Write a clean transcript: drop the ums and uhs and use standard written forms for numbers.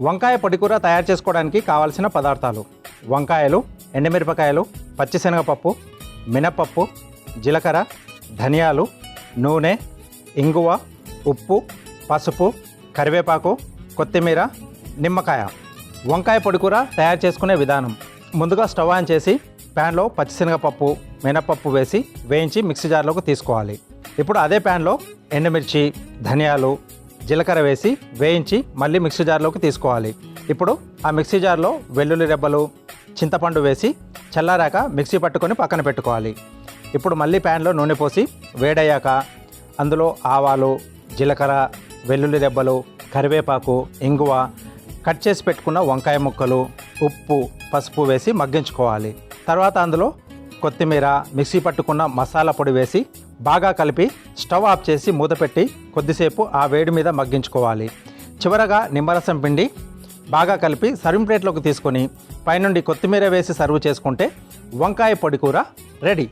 వంకాయ పొడి కూర తయారు చేసుకోవడానికి కావాల్సిన పదార్థాలు: వంకాయలు, ఎండుమిరపకాయలు, పచ్చిశనగపప్పు, మినపప్పు, జీలకర్ర, ధనియాలు, నూనె, ఇంగువ, ఉప్పు, పసుపు, కరివేపాకు, కొత్తిమీర, నిమ్మకాయ. వంకాయ పొడి కూర తయారు చేసుకునే విధానం: ముందుగా స్టవ్ ఆన్ చేసి ప్యాన్లో పచ్చిశనగపప్పు, మినపప్పు వేసి వేయించి మిక్సీ జార్లోకి తీసుకోవాలి. ఇప్పుడు అదే ప్యాన్లో ఎండుమిర్చి, ధనియాలు, జీలకర్ర వేసి వేయించి మళ్ళీ మిక్సీ జార్లోకి తీసుకోవాలి. ఇప్పుడు ఆ మిక్సీ జార్లో వెల్లుల్లి రెబ్బలు, చింతపండు వేసి చల్లారాక మిక్సీ పట్టుకొని పక్కన పెట్టుకోవాలి. ఇప్పుడు మళ్ళీ ప్యాన్లో నూనె పోసి వేడయ్యాక అందులో ఆవాలు, జీలకర్ర, వెల్లుల్లి రెబ్బలు, కరివేపాకు, ఇంగువ, కట్ చేసి పెట్టుకున్న వంకాయ ముక్కలు, ఉప్పు, పసుపు వేసి మగ్గించుకోవాలి. తర్వాత అందులో కొత్తిమీర, మిక్సీ పట్టుకున్న మసాలా పొడి వేసి బాగా కలిపి స్టవ్ ఆఫ్ చేసి మూత పెట్టి కొద్దిసేపు ఆ వేడి మీద మగ్గించుకోవాలి. చివరగా నిమ్మరసం పిండి బాగా కలిపి సర్వింగ్ ప్లేట్లోకి తీసుకొని పైనుండి కొత్తిమీర వేసి సర్వ్ చేసుకుంటే వంకాయ పొడి కూర రెడీ.